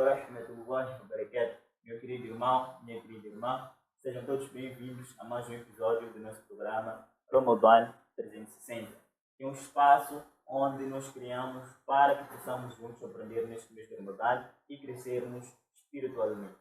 wa rahmatullahi wa barakatuh. Meu querido irmão, minha querida irmã, sejam todos bem-vindos a mais um episódio do nosso programa Ramadan 360. É um espaço onde nós criamos para que possamos juntos aprender neste mês de Ramadan e crescermos espiritualmente.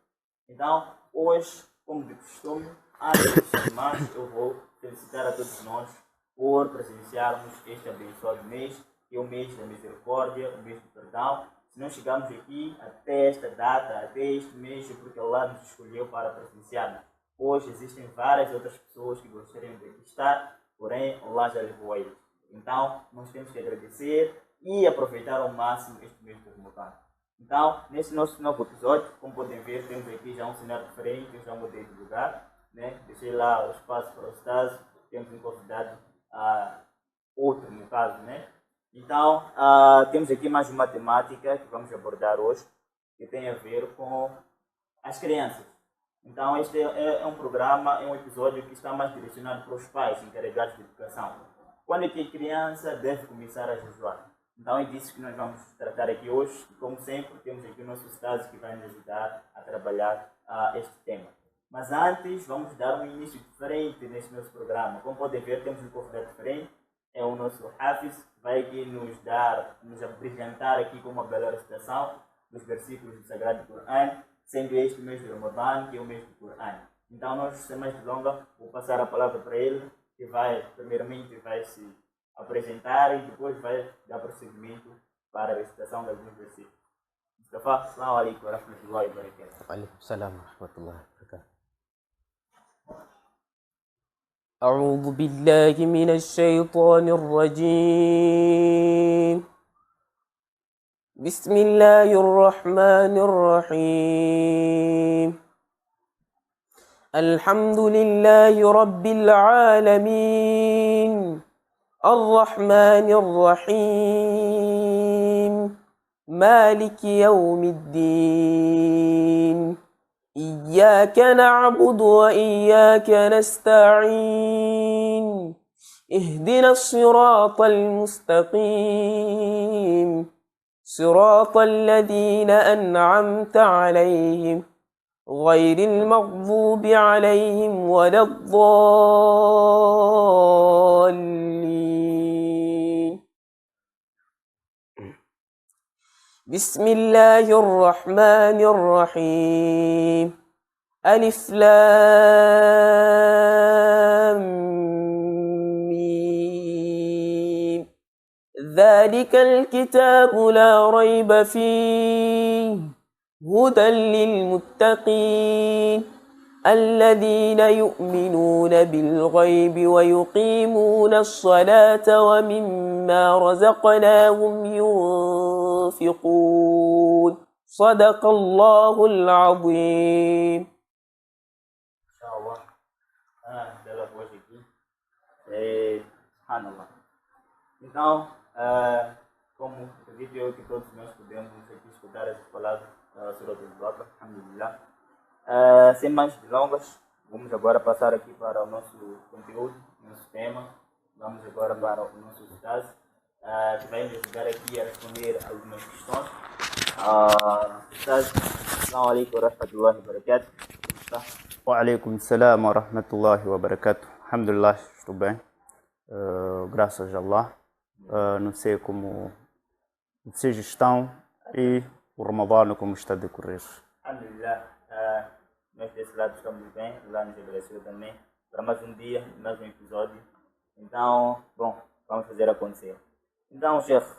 Então, hoje, como de costume, antes de mais, eu vou felicitar a todos nós por presenciarmos este abençoado mês, que é o mês da misericórdia, o mês do perdão. Se não chegarmos aqui até esta data, até este mês, é porque Allah nos escolheu para presenciarmos. Hoje existem várias outras pessoas que gostariam de aqui estar, porém Allah já levou a eles. Então, nós temos que agradecer e aproveitar ao máximo este mês de Ramadan. Então, nesse nosso novo episódio, como podem ver, temos aqui já um cenário diferente, eu já mudei de lugar, né? Deixei lá o espaço para o Stasi, temos um convidado outro, no caso, né? Então, temos aqui mais uma temática que vamos abordar hoje, que tem a ver com as crianças. Então, este é um programa, é um episódio que está mais direcionado para os pais encarregados de educação. Quando é que a criança deve começar a jejuar? Então, é disso que nós vamos tratar aqui hoje. E, como sempre, temos aqui o nosso Stasi que vai nos ajudar a trabalhar este tema. Mas antes, vamos dar um início diferente neste nosso programa. Como podem ver, temos um convidado diferente. É o nosso Hafiz, que vai aqui nos abrilhantar aqui com uma bela recitação dos versículos do Sagrado Corão, sendo este mês de Ramadan, que é o mês do Corão. Então, nós, sem mais delongas, vou passar a palavra para ele, que primeiramente vai se apresentar e depois vai dar prosseguimento para a recitação de alguns versículos. Mustafa, assalamu alaikum wa rahmatullahi wa barakatuh. Wa alaikum salam wa rahmatullahi wa barakatuh. أعوذ بالله من الشيطان الرجيم. بسم الله الرحمن الرحيم. الحمد لله رب العالمين الرحمن الرحيم مالك يوم الدين إياك نعبد وإياك نستعين اهدنا الصراط المستقيم صراط الذين أنعمت عليهم غير المغضوب عليهم ولا الضالين. بسم الله الرحمن الرحيم. ألف لام ميم. ذلك الكتاب لا ريب فيه هدى للمتقين الذين يؤمنون بالغيب ويقيمون الصلاة ومما رزقناهم ينفقون صدق الله العظيم. Inshallah. Bela voz aqui. Subhanallah. Então, como acredito eu que todos nós podemos aqui escutar essas palavras da Surah Al-Baqarah, alhamdulillah. Sem mais delongas, vamos agora passar aqui para o nosso conteúdo, nosso tema. Vamos agora para o nosso Ustaz, que vai nos ajudar aqui a responder algumas questões. Ustaz, assalamu alaikum wa rahmatullahi wa barakatuh. Wa alaikum salam wa rahmatullahi wa barakatuh. Alhamdulillah, estou bem. Graças a Allah. Não sei como vocês estão e o Ramadã como está a decorrer. Alhamdulillah, nós desse lado estamos bem, Allah nos agradeceu também para mais um dia, mais um episódio. Então, bom, vamos fazer acontecer. Então, chefe,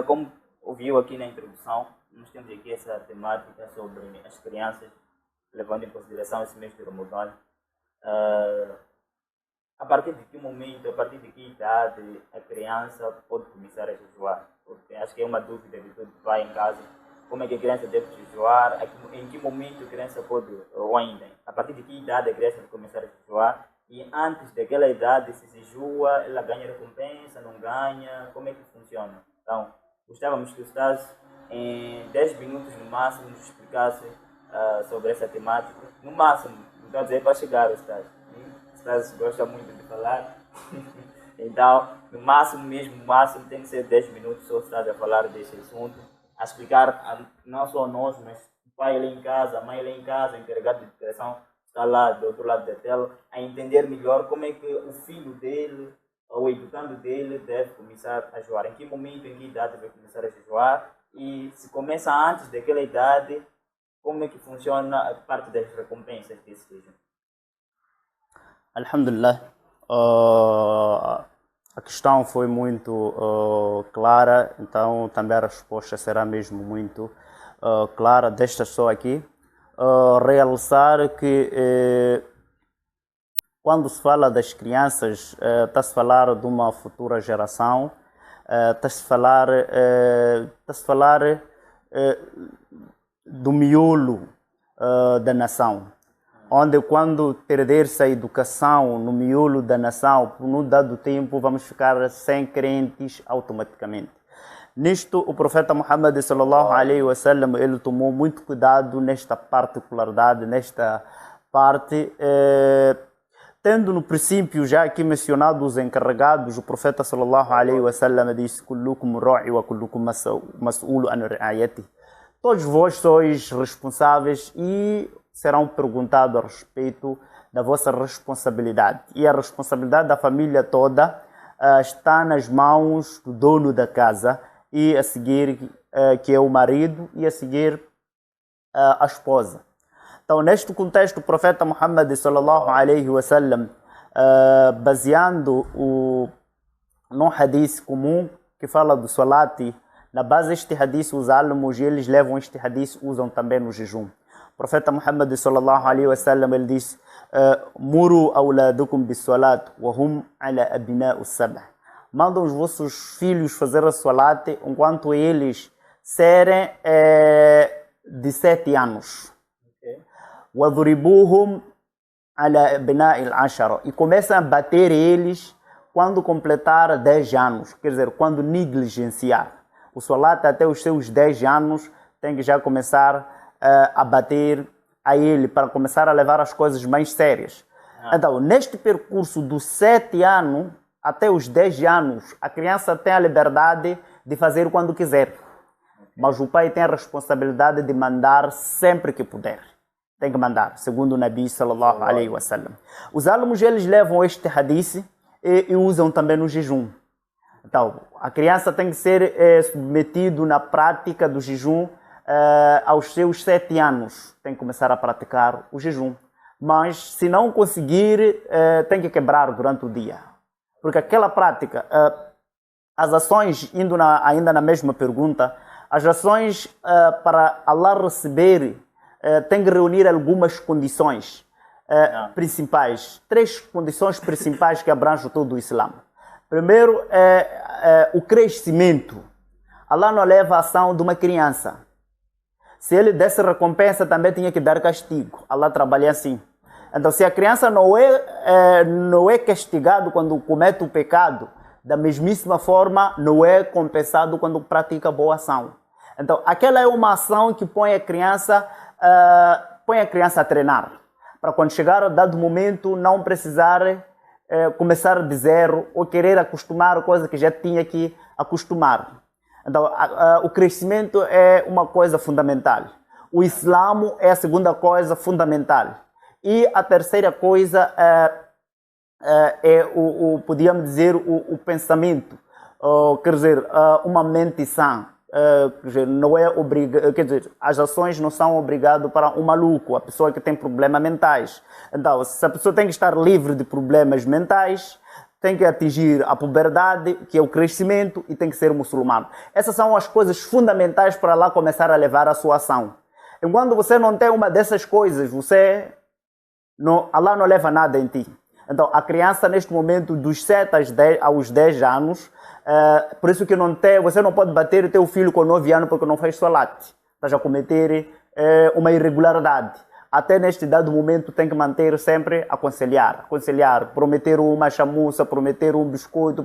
como ouviu aqui na introdução, nós temos aqui essa temática sobre as crianças, levando em consideração esse mês de Ramadã. A partir de que momento, a partir de que idade a criança pode começar a jejuar? Porque acho que é uma dúvida de todo pai em casa. Como é que a criança deve jejuar? Em que momento a criança pode, ou ainda, a partir de que idade a criança deve começar a jejuar? E antes daquela idade, se jejua, ela ganha recompensa, não ganha? Como é que funciona? Então, gostávamos que o Ustaz, em 10 minutos no máximo, nos explicasse sobre essa temática. No máximo, não estou a dizer para chegar, Ustaz. O Ustaz gosta muito de falar. Então, no máximo mesmo, no máximo tem que ser 10 minutos só o Ustaz a falar desse assunto. a explicar não só a nós, mas o pai lá em casa, a mãe lá em casa, o encarregado de educação está lá do outro lado da tela, a entender melhor como é que o filho dele, ou o educando dele, deve começar a jejuar. Em que momento, em que idade deve começar a jejuar? E se começa antes daquela idade, como é que funciona a parte das recompensas desse jejum? Alhamdulillah. A questão foi muito clara, então também a resposta será mesmo muito clara. Deixa só aqui realçar que quando se fala das crianças, está-se a falar de uma futura geração, está-se a falar do miolo da nação, onde quando perder-se a educação no miolo da nação, por um dado tempo, vamos ficar sem crentes automaticamente. Nisto, o profeta Muhammad sallallahu alaihi wasallam, ele tomou muito cuidado nesta particularidade, nesta parte, tendo no princípio já aqui mencionado os encarregados. O profeta sallallahu alaihi wasallam disse: "Kullukum ra'i wa kullukum mas'ulu an ra'ayati." Todos vós sois responsáveis e serão perguntados a respeito da vossa responsabilidade. E a responsabilidade da família toda está nas mãos do dono da casa, e a seguir que é o marido, e a seguir a esposa. Então, neste contexto, o profeta Muhammad sallallahu alaihi wasallam, baseando num hadith comum que fala do salati, na base deste hadith, os álamos, eles levam este hadith, usam também no jejum. O profeta Muhammad sallallahu alaihi wasallam, ele diz: "Muru awladukum bis-salat wa hum ala abna'u as-sab'." Mandam os vossos filhos fazer a salat enquanto eles serem de 7 anos. وَضْرِبُوهُمْ عَلَى أَبْنَاءِ الْعَشَرَةِ. E começam a bater eles quando completar 10 anos, quer dizer, quando negligenciar. O salat até os seus 10 anos tem que já começar a bater a ele, para começar a levar as coisas mais sérias. Então, neste percurso dos 7 anos até os 10 anos, a criança tem a liberdade de fazer quando quiser, mas o pai tem a responsabilidade de mandar sempre que puder. Tem que mandar, segundo o Nabi sallallahu alaihi wasallam. Os álamos, eles levam este hadith e usam também no jejum. Então, a criança tem que ser submetido na prática do jejum aos seus 7 anos. Tem que começar a praticar o jejum. Mas, se não conseguir, tem que quebrar durante o dia. Porque aquela prática, as ações, ainda na mesma pergunta, as ações para Allah receber, tem que reunir algumas condições principais. 3 condições principais que abrangem todo o Islã. Primeiro é o crescimento. Allah não leva a ação de uma criança. Se ele desse recompensa, também tinha que dar castigo. Allah trabalha assim. Então, se a criança não é castigado quando comete o pecado, da mesmíssima forma, não é compensado quando pratica boa ação. Então, aquela é uma ação que põe a criança a treinar, para quando chegar a dado momento não precisar começar de zero ou querer acostumar coisa que já tinha que acostumar. Então, o crescimento é uma coisa fundamental. O Islã é a segunda coisa fundamental. E a terceira coisa podíamos dizer, o pensamento. Quer dizer, uma mente sã. Quer dizer, não é quer dizer, as ações não são obrigadas para um maluco, a pessoa que tem problemas mentais. Então, se a pessoa tem que estar livre de problemas mentais, tem que atingir a puberdade, que é o crescimento, e tem que ser muçulmano. Essas são as coisas fundamentais para lá começar a levar a sua ação. Enquanto você não tem uma dessas coisas, Allah não leva nada em ti. Então, a criança, neste momento, dos 7 aos 10 anos, por isso que você não pode bater o teu filho com 9 anos porque não faz salat. Estás a cometer uma irregularidade. Até neste dado momento tem que manter sempre aconselhar, prometer uma chamuça, prometer um biscoito,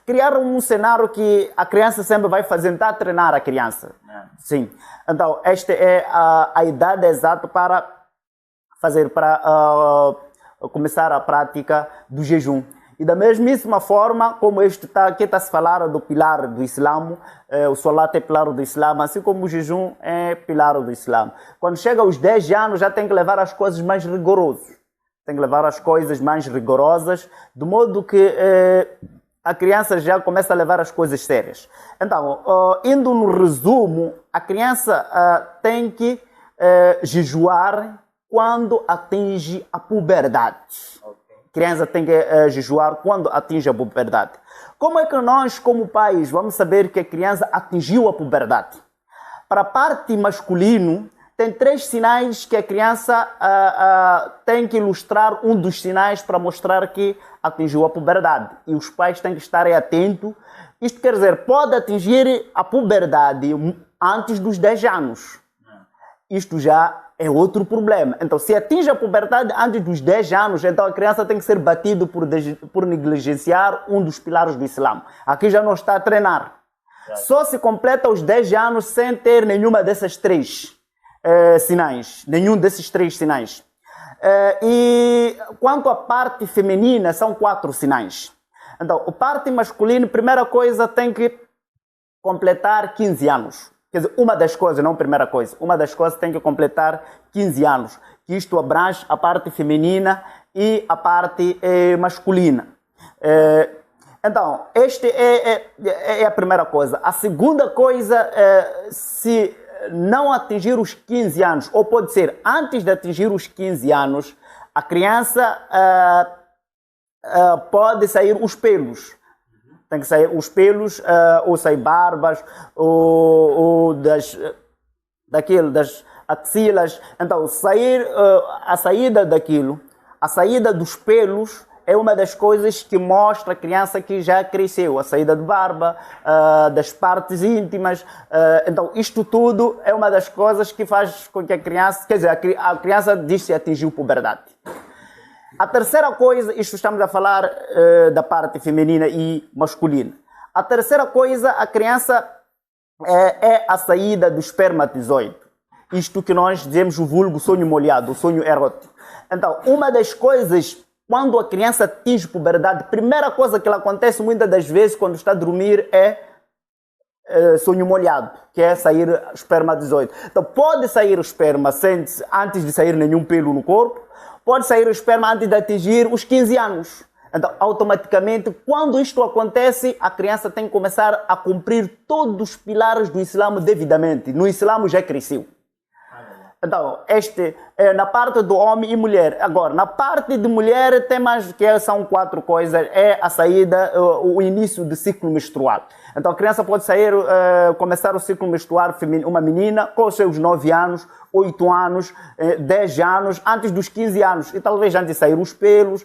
criar um cenário que a criança sempre vai tentar treinar a criança. Sim. Então, esta é a idade exata para começar a prática do jejum. E da mesmíssima forma, como aqui está se falar do pilar do Islã, o solat é pilar do Islã, assim como o jejum é pilar do Islã. Quando chega aos 10 anos, já tem que levar as coisas mais rigorosas. Tem que levar as coisas mais rigorosas, de modo que a criança já começa a levar as coisas sérias. Então, indo no resumo, a criança tem que jejuar quando atinge a puberdade. A criança tem que jejuar quando atinge a puberdade. Como é que nós, como pais, vamos saber que a criança atingiu a puberdade? Para a parte masculina, tem 3 sinais que a criança tem que ilustrar um dos sinais para mostrar que atingiu a puberdade. E os pais têm que estar atentos. Isto quer dizer, pode atingir a puberdade antes dos 10 anos. Isto já é outro problema. Então, se atinge a puberdade antes dos 10 anos, então a criança tem que ser batida por negligenciar um dos pilares do Islã. Aqui já não está a treinar. Só se completa os 10 anos sem ter nenhuma dessas 3 sinais. Nenhum desses 3 sinais. E quanto à parte feminina, são 4 sinais. Então, a parte masculina, primeira coisa, tem que completar 15 anos. Quer dizer, uma das coisas, não a primeira coisa, uma das coisas tem que completar 15 anos. Que isto abrange a parte feminina e a parte masculina. Então, esta é a primeira coisa. A segunda coisa, se não atingir os 15 anos, ou pode ser antes de atingir os 15 anos, a criança pode sair os pelos. Tem que sair os pelos, ou sair barbas, ou das axilas. Então, a saída daquilo, a saída dos pelos é uma das coisas que mostra a criança que já cresceu. A saída de barba, das partes íntimas. Então, isto tudo é uma das coisas que faz com que a criança, quer dizer, a criança diz se atingiu puberdade. A terceira coisa, isto estamos a falar da parte feminina e masculina. A terceira coisa, a criança é a saída do espermatozoide. Isto que nós dizemos o vulgo sonho molhado, o sonho erótico. Então, uma das coisas, quando a criança atinge puberdade, a primeira coisa que ela acontece muitas das vezes quando está a dormir é sonho molhado, que é sair o espermatozoide. Então, pode sair o esperma antes de sair nenhum pelo no corpo, pode sair o esperma antes de atingir os 15 anos. Então, automaticamente, quando isto acontece, a criança tem que começar a cumprir todos os pilares do Islã devidamente. No Islã já cresceu. Então, este é na parte do homem e mulher. Agora, na parte de mulher, tem mais que são 4 coisas. É a saída, o início do ciclo menstrual. Então, a criança pode começar o ciclo menstrual feminino, uma menina, com os seus 9 anos, 8 anos, 10 anos, antes dos 15 anos. E talvez antes de sair os pelos,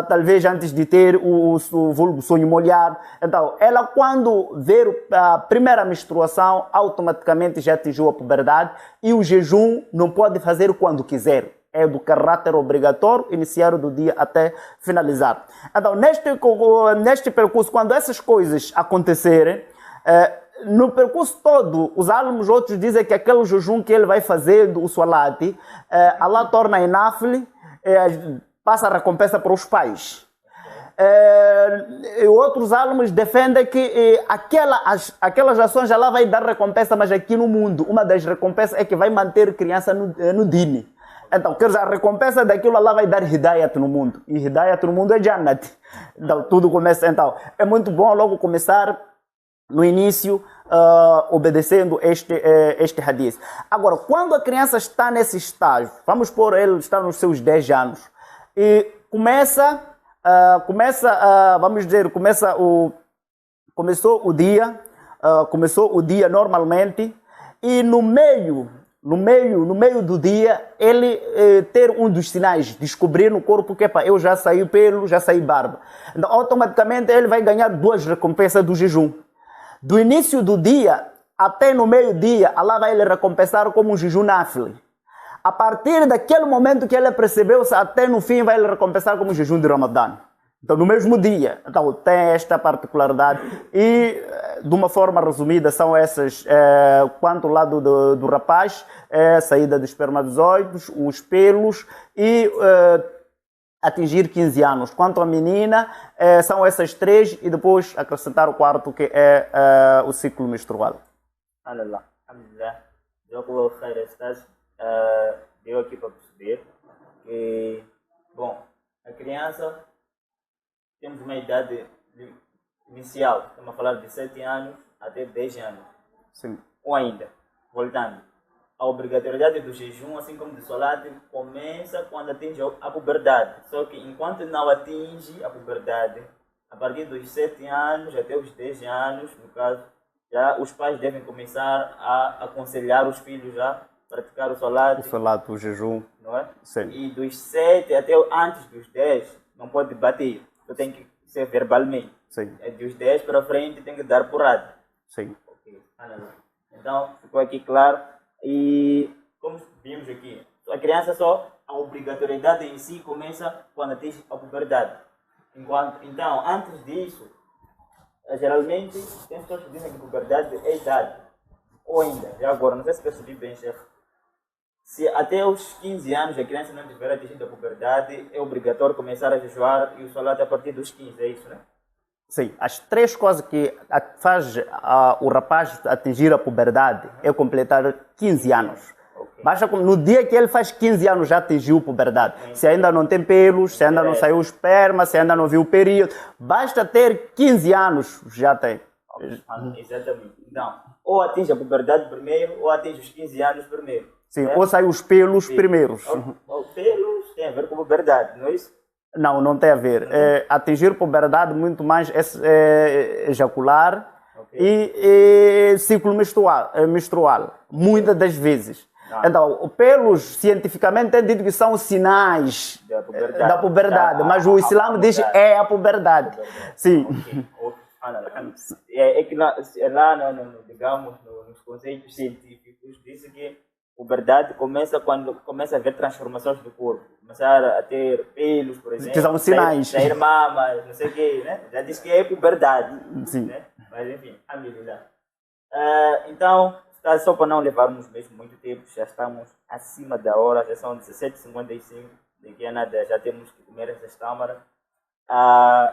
talvez antes de ter o vulgo sonho molhado. Então, ela quando ver a primeira menstruação, automaticamente já atingiu a puberdade. E o jejum não pode fazer quando quiser. É do caráter obrigatório, iniciar do dia até finalizar. Então, neste percurso, quando essas coisas acontecerem, no percurso todo, os alunos outros dizem que aquele jejum que ele vai fazer, o salati, Allah torna inafle, passa a recompensa para os pais. Outros alunos defendem que aquelas ações Allah vai dar recompensa, mas aqui no mundo, uma das recompensas é que vai manter a criança no dini. Então, quer dizer, a recompensa daquilo Allah vai dar hidayat no mundo. E hidayat no mundo é jannat. Então, tudo começa. Então, é muito bom logo começar no início, obedecendo este hadith. Agora, quando a criança está nesse estágio, vamos pôr ele está nos seus 10 anos, e começou o dia normalmente, e no meio do dia, ele ter um dos sinais, descobrir no corpo que eu já saí pelo, já saí barba. Então, automaticamente, ele vai ganhar 2 recompensas do jejum. Do início do dia até no meio-dia, Allah vai lhe recompensar como um jejum nafile. A partir daquele momento que ele percebeu, até no fim, vai lhe recompensar como um jejum de Ramadã. Então, no mesmo dia. Então, tem esta particularidade. E, de uma forma resumida, são essas. Quanto ao lado do rapaz, a saída dos espermatozoides, os pelos e atingir 15 anos. Quanto à menina, são essas 3 e depois acrescentar o quarto, que é o ciclo menstrual. Alhamdulillah. Já que o Khair Estás deu aqui para perceber que, bom, a criança, temos uma idade inicial, estamos a falar de 7 anos até 10 anos. Sim. Ou ainda, voltando, a obrigatoriedade do jejum, assim como do solat, começa quando atinge a puberdade. Só que enquanto não atinge a puberdade, a partir dos 7 anos até os 10 anos, no caso, já os pais devem começar a aconselhar os filhos a praticar o solat. O solat, o jejum. Não é? Sim. E dos 7 até antes dos 10, não pode bater. Só tem que ser verbalmente. Sim. Dos 10 para frente tem que dar porrada. Sim. Ok. Então, ficou aqui claro. E como vimos aqui, a criança a obrigatoriedade em si começa quando atinge a puberdade. Então, antes disso, geralmente, tem pessoas que dizem que puberdade é idade. Ou ainda, já agora, não sei se percebi bem, chefe. Se até os 15 anos a criança não tiver atingido a puberdade, é obrigatório começar a jejuar e o solat a partir dos 15, é isso, né? Sim, as 3 coisas que faz o rapaz atingir a puberdade é completar 15 anos. Okay. Basta no dia que ele faz 15 anos já atingiu a puberdade. Se ainda não tem pelos, se ainda não saiu o esperma, se ainda não viu o período, basta ter 15 anos, já tem. Exatamente. Então, ou atinge a puberdade primeiro, ou atinge os 15 anos primeiro. Sim, ou saem os pelos primeiros. Os pelos tem a ver com puberdade, não é isso? Não, não tem a ver. Atingir puberdade muito mais ejacular, okay, e ciclo menstrual, muitas das vezes. Então, pelos cientificamente é dito que são sinais da puberdade, mas o Islã diz que é a puberdade. Sim. É que lá digamos, nos conceitos científicos, diz que puberdade começa quando começa a haver transformações do corpo. Começar a ter pelos, por exemplo. Que são sinais. Sair mamas, não sei o quê, né? Já diz que é puberdade. Sim. Né? Mas enfim, alhamdulillah. Então, só para não levarmos mesmo muito tempo, já estamos acima da hora, já são 17h55. Daqui a nada já temos que comer essas tâmaras.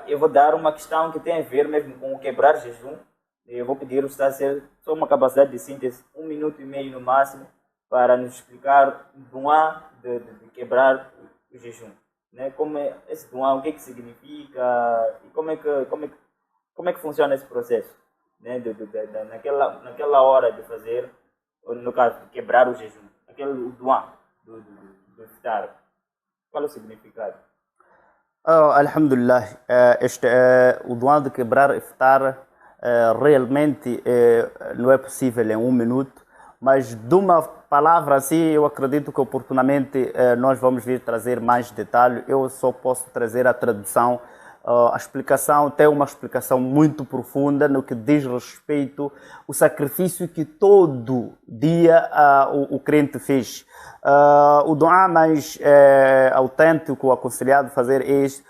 Eu vou dar uma questão que tem a ver mesmo com o quebrar jejum. Eu vou pedir o Ustaz só uma capacidade de síntese, 1 minuto e meio no máximo, para nos explicar o duá de quebrar o jejum. Né? Como é esse duá, o que significa e como é que funciona esse processo. Né? Naquela hora de fazer, no caso, de quebrar o jejum. Aquele duá do iftar. Qual é o significado? Alhamdulillah, o duá de quebrar iftar realmente não é possível em 1 minuto, mas de uma palavra assim, eu acredito que oportunamente nós vamos vir trazer mais detalhe. Eu só posso trazer a tradução. A explicação tem uma explicação muito profunda no que diz respeito ao sacrifício que todo dia o crente fez. O duá mais autêntico, aconselhado fazer é este: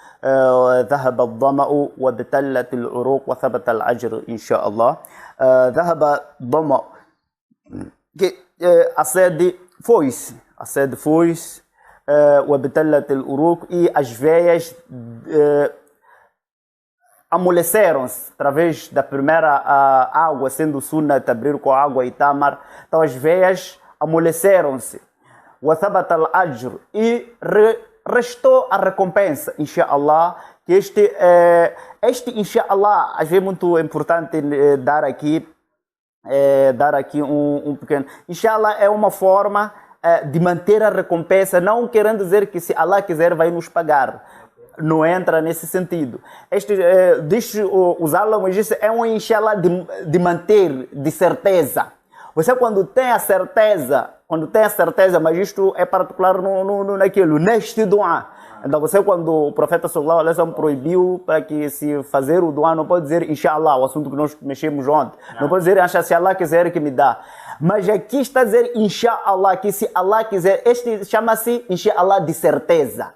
ذهب الظمأ وابتلت العروق وثبت الأجر إن شاء الله. ذهب الظمأ, que a sede foi-se, وابتلت العروق, e as veias amoleceram-se através da primeira água, sendo sunnat abrir com água e tamar. Então as veias amoleceram-se. وثبت الأجر, e restou a recompensa, inshallah. Que este inshallah, às vezes é muito importante dar aqui um pequeno. Inshallah é uma forma de manter a recompensa, não querendo dizer que se Allah quiser vai nos pagar. Não entra nesse sentido. Os álamos é um inshallah de manter, de certeza. Você quando tem a certeza, mas isto é particular neste duá. Então você, quando o profeta sallallahu alaihi wasallam proibiu para que se fazer o duá, não pode dizer inshallah, o assunto que nós mexemos ontem. Não pode dizer se Allah quiser que me dá. Mas aqui está a dizer inshallah, que se Allah quiser, este chama-se inshallah de certeza.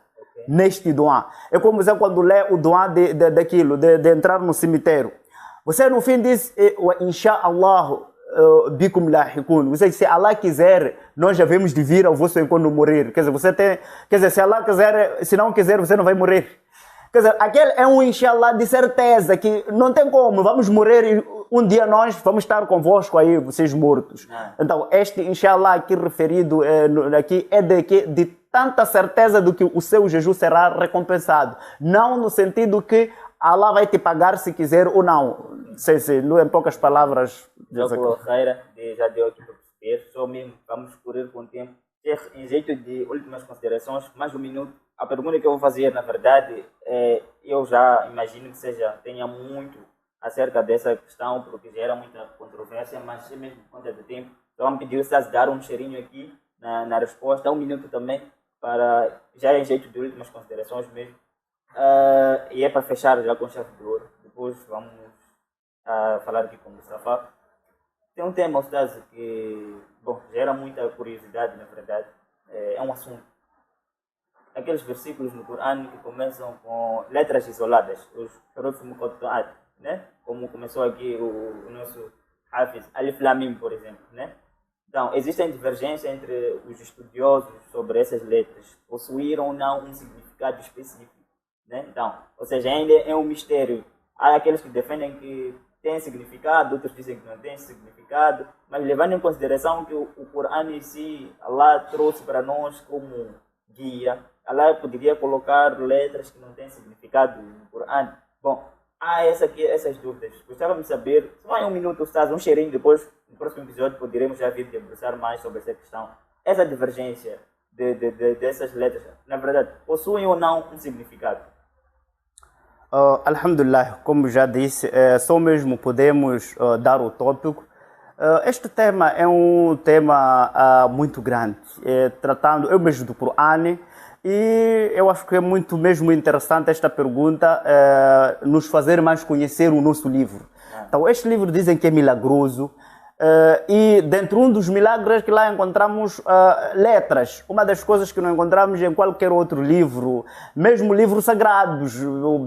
Neste duá. É como você quando lê o duá de entrar no cemitério. Você no fim diz inshallah bikum lahikun. Ou seja, se Allah quiser, nós já vemos de vir ao vosso encontro morrer. Quer dizer, se Allah quiser, se não quiser, você não vai morrer. Quer dizer, aquele é um inshallah de certeza que não tem como, vamos morrer e um dia nós vamos estar convosco aí, vocês mortos. Então, este inshallah aqui referido aqui é de tanta certeza do que o seu jejum será recompensado. Não no sentido que Allah vai te pagar se quiser ou não. Em poucas palavras. Já deu aqui para perceber, só mesmo vamos correr com o tempo. Em jeito de últimas considerações, mais um minuto. A pergunta que eu vou fazer, na verdade, eu já imagino que tenha muito acerca dessa questão, porque gera muita controvérsia, mas se mesmo por conta do tempo, então vamos pedir a dar um cheirinho aqui na resposta, um minuto também, para já em jeito de últimas considerações mesmo. E é para fechar já com chave de ouro. Depois vamos falar aqui com o Mustafa. Tem um tema, Ustaz, que gera muita curiosidade, na verdade. É um assunto. Aqueles versículos no Corão que começam com letras isoladas, os huruf muqatta'at, né? Como começou aqui o nosso Hafiz, Alif Lam Mim, por exemplo, né? Então, existem divergências entre os estudiosos sobre essas letras, possuíram ou não um significado específico, né? Então, ou seja, ainda é um mistério. Há aqueles que defendem que tem significado, outros dizem que não tem significado, mas levando em consideração que o Corão em si, Allah trouxe para nós como guia, Allah poderia colocar letras que não têm significado no Corão. Bom, há essas dúvidas. Gostava de saber, só em um minuto, um cheirinho, depois, no próximo episódio, poderemos já vir debruçar mais sobre essa questão. Essa divergência dessas letras, na verdade, possuem ou não um significado? Alhamdulillah, como já disse, só mesmo podemos dar o tópico. Este tema é um tema muito grande, tratando eu mesmo do Corão, e eu acho que é muito mesmo interessante esta pergunta, nos fazer mais conhecer o nosso livro. Então, este livro dizem que é milagroso, e dentro de um dos milagres que lá encontramos letras, uma das coisas que não encontramos em qualquer outro livro, mesmo livros sagrados,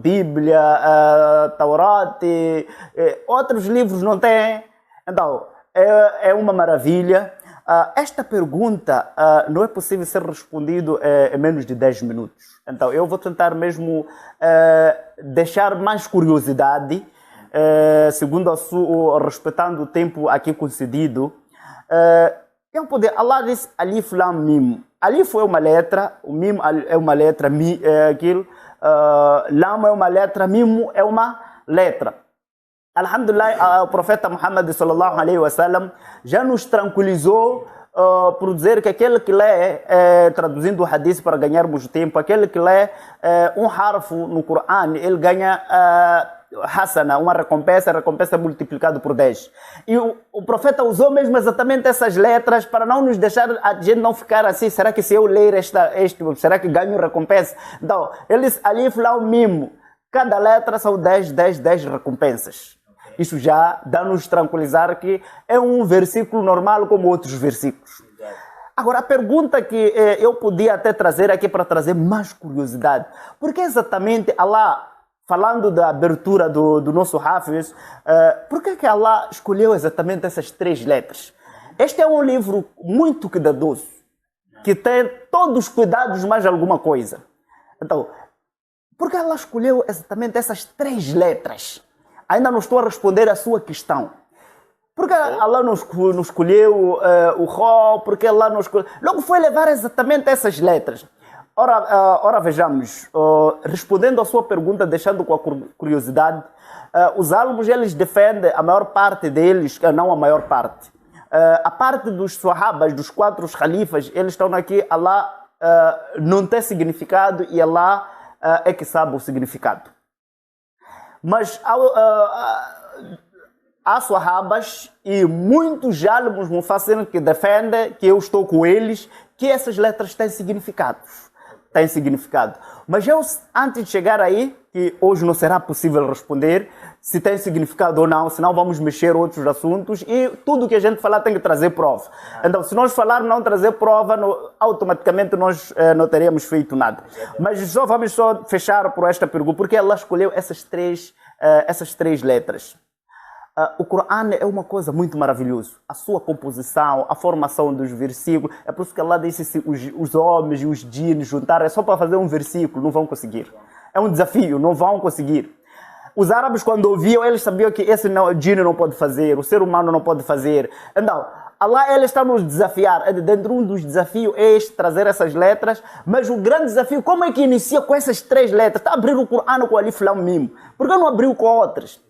Bíblia, Taurat, outros livros não têm. Então, é uma maravilha. Esta pergunta não é possível ser respondido em menos de 10 minutos. Então, eu vou tentar mesmo deixar mais curiosidade, segundo respeitando o tempo aqui concedido. Allah diz Alif Lam Mim. Alif é uma letra, o Mim é uma letra, Lam é uma letra, Mim é uma letra. Alhamdulillah, o profeta Muhammad sallallahu alaihi wasallam já nos tranquilizou por dizer que aquele que lê, traduzindo o hadith para ganharmos tempo, aquele que lê um harfo no Corão, ele ganha hasana, uma recompensa multiplicada por 10. E o profeta usou mesmo exatamente essas letras para não nos deixar, a gente não ficar assim, será que se eu ler será que ganho recompensa? Então, ele diz Alif Lam Mim, cada letra são 10 recompensas. Isso já dá-nos tranquilizar que é um versículo normal como outros versículos. Agora, a pergunta que eu podia até trazer aqui para trazer mais curiosidade. Por que exatamente Allah, falando da abertura do nosso Hafiz, por que Allah escolheu exatamente essas 3 letras? Este é um livro muito cuidadoso, que tem todos os cuidados mais alguma coisa. Então, por que Allah escolheu exatamente essas 3 letras? Ainda não estou a responder a sua questão. Por que Allah não escolheu o Ró? Por que Allah não escolheu? Logo foi levar exatamente essas letras. Ora vejamos, respondendo à sua pergunta, deixando com a curiosidade, os álbuns eles defendem, a maior parte deles, não a maior parte, a parte dos sahabas, dos 4 califas, eles estão aqui, Allah não tem significado e Allah é que sabe o significado. Mas há sahabas e muitos álbuns mufassir que defendem, que eu estou com eles, que essas letras têm significado. Mas eu, antes de chegar aí, que hoje não será possível responder se tem significado ou não, senão vamos mexer outros assuntos e tudo que a gente falar tem que trazer prova. Então, se nós falar não trazer prova, automaticamente nós não teríamos feito nada. Mas vamos fechar por esta pergunta, porque ela escolheu essas três letras. O Corão é uma coisa muito maravilhosa. A sua composição, a formação dos versículos. É por isso que Allah disse se os homens e os djinns juntarem só para fazer um versículo, não vão conseguir. É um desafio, não vão conseguir. Os árabes, quando ouviam, eles sabiam que esse djinn não pode fazer, o ser humano não pode fazer. Então, Allah ele está nos desafiar. Dentro de um dos desafios é este, trazer essas letras. Mas o grande desafio, como é que inicia com essas 3 letras? Está a abrir o Corão com Alif Lam Mim. Por que não abriu com outras?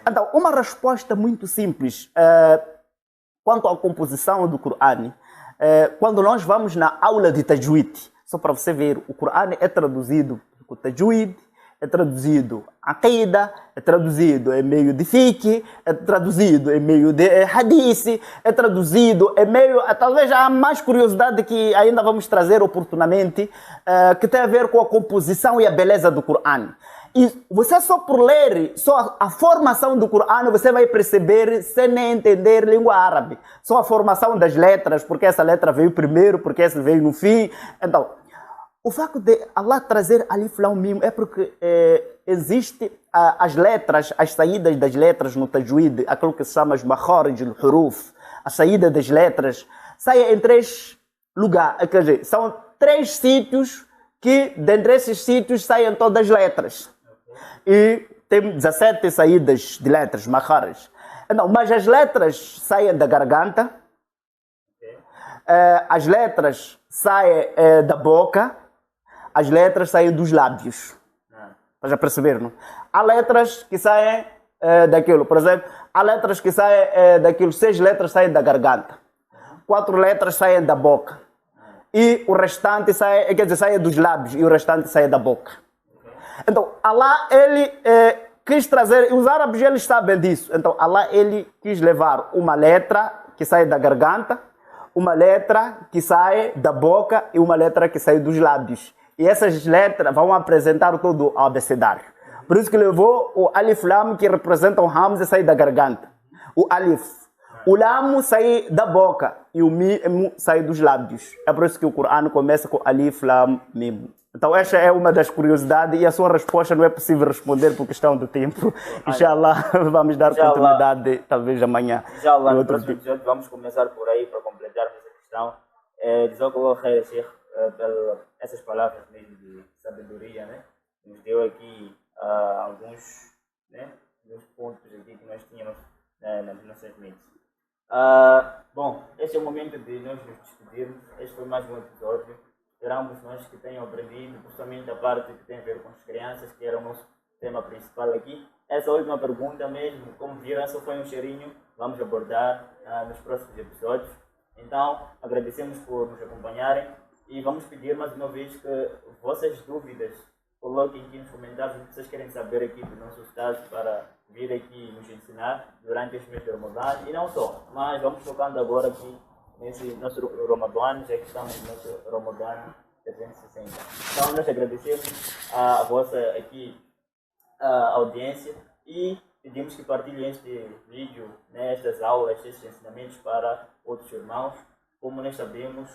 Então, uma resposta muito simples quanto à composição do Corão. Quando nós vamos na aula de Tajwid, só para você ver, o Corão é traduzido por Tajwid, é traduzido Aqida, é traduzido em meio de fiqh, é traduzido em meio de hadith, é traduzido em meio... Talvez há mais curiosidade que ainda vamos trazer oportunamente, que tem a ver com a composição e a beleza do Corão. E você só por ler, só a formação do Corão, você vai perceber sem nem entender língua árabe. Só a formação das letras, porque essa letra veio primeiro, porque essa veio no fim. Então, o facto de Allah trazer Alif Lam Mim é porque existe as letras, as saídas das letras no Tajwid, aquilo que se chama as Makharij al-Huruf, a saída das letras, saem em 3 lugares, quer dizer, são 3 sítios que, dentre esses sítios, saem todas as letras. E tem 17 saídas de letras, Makharij. Não, mas as letras saem da garganta, as letras saem da boca, as letras saem dos lábios. Para já perceber, não? Há letras que saem daquilo. Por exemplo, há letras que saem daquilo. 6 letras saem da garganta. 4 letras saem da boca. E o restante sai, quer dizer, sai dos lábios. E o restante sai da boca. Então, Allah, ele quis trazer... Os árabes, eles sabem disso. Então, Allah, ele quis levar uma letra que sai da garganta, uma letra que sai da boca e uma letra que sai dos lábios. E essas letras vão apresentar todo o abecedário. Por isso que levou o Alif Lam, que representa o Hamza, sai da garganta. O Alif. O Lam sai da boca e o Mim sai dos lábios. É por isso que o Corão começa com Alif Lam Mim. Então esta é uma das curiosidades e a sua resposta não é possível responder por questão do tempo. Inshallah, vamos dar continuidade talvez amanhã. Inshallah, no próximo episódio vamos começar por aí para completar essa questão. Jazakallah khair, Sheikh, essas palavras mesmo de sabedoria, né? Nos deu aqui alguns pontos aqui que nós tínhamos nas nossas mentes. Bom, este é o momento de nós nos despedirmos. Este foi mais um episódio. Esperamos nós que tenham aprendido, principalmente a parte que tem a ver com as crianças, que era o nosso tema principal aqui. Essa última pergunta mesmo, como viram, essa foi um cheirinho, vamos abordar nos próximos episódios. Então, agradecemos por nos acompanharem e vamos pedir mais uma vez que vossas dúvidas coloquem aqui nos comentários o que vocês querem saber aqui do nosso estado para vir aqui nos ensinar durante este mês de Ramadã. E não só, mas vamos focando agora aqui nesse nosso Ramadã, já que estamos no nosso Ramadã 360. Então, nós agradecemos a vossa aqui audiência e pedimos que partilhem este vídeo, estas aulas, estes ensinamentos para outros irmãos. Como nós sabemos,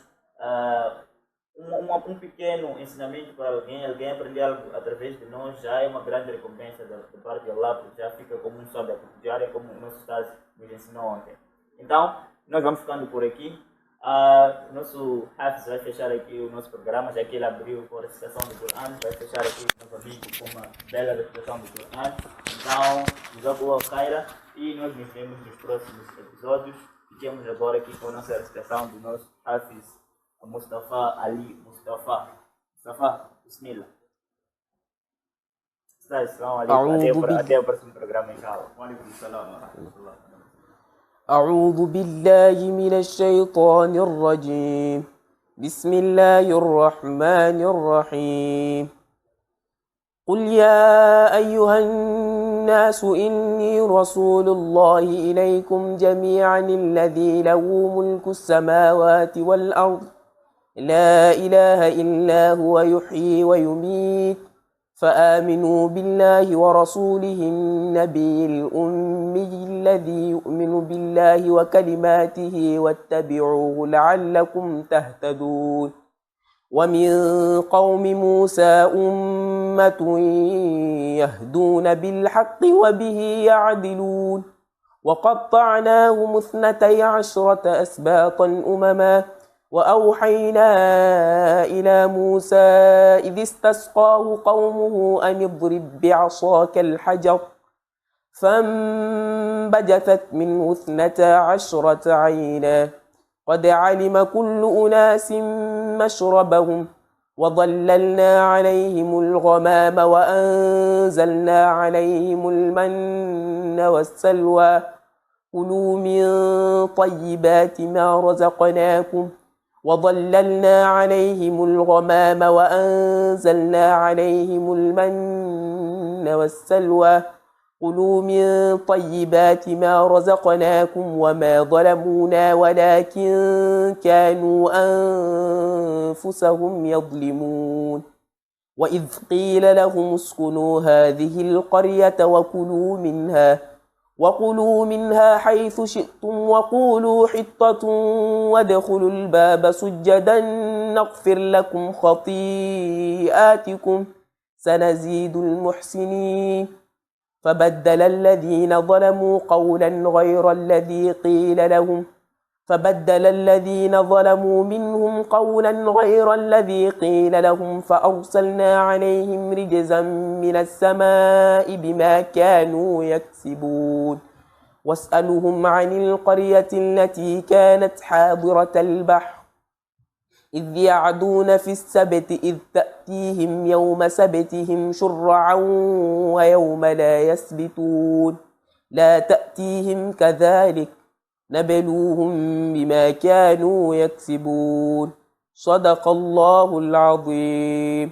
um pequeno ensinamento para alguém aprender algo através de nós já é uma grande recompensa da parte de Allah, porque já fica como um sábado diário, como o nosso Ustaz nos ensinou ontem. Então, nós vamos ficando por aqui. O nosso Hafiz vai fechar aqui o nosso programa, já que ele abriu com a recitação do Corão, vai fechar aqui novamente com uma bela recitação do Corão. Então, Jazakallah khaira e nós nos vemos nos próximos episódios. Fiquemos agora aqui com a nossa recitação do nosso Hafiz Mustafa Ali Mustafa. Mustafa, bismillah. Até o próximo programa, inshallah. Wa alaikum assalam wa rahmatullah. أعوذ بالله من الشيطان الرجيم بسم الله الرحمن الرحيم قل يا أيها الناس إني رسول الله إليكم جميعا الذي له ملك السماوات والأرض لا إله إلا هو يحيي ويميت فآمنوا بالله ورسوله النبي الأمي الذي يؤمن بالله وكلماته واتبعوه لعلكم تهتدون ومن قوم موسى أمة يهدون بالحق وبه يعدلون وقطعناهم 12 أسباطا أمما وأوحينا إلى موسى إذ استسقاه قومه أن اضرب بعصاك الحجر فانبجثت منه 12 عينا قد علم كل أناس مشربهم وظللنا عليهم الغمام وأنزلنا عليهم المن والسلوى كلوا من طيبات ما رزقناكم وظللنا عليهم الغمام وأنزلنا عليهم المن والسلوى كلوا من طيبات ما رزقناكم وما ظلمونا ولكن كانوا أنفسهم يظلمون وإذ قيل لهم اسكنوا هذه القرية وكلوا منها حيث شئتم وقولوا حطة وادخلوا الباب سجدا نغفر لكم خطيئاتكم سنزيد المحسنين فبدل الذين ظلموا منهم قولا غير الذي قيل لهم فأرسلنا عليهم رجزا من السماء بما كانوا يكسبون واسألهم عن القرية التي كانت حاضرة البحر إذ يعدون في السبت إذ تأتيهم يوم سبتهم شرعا ويوم لا يسبتون لا تأتيهم كذلك نبلوهم بما كانوا يكسبون صدق الله العظيم.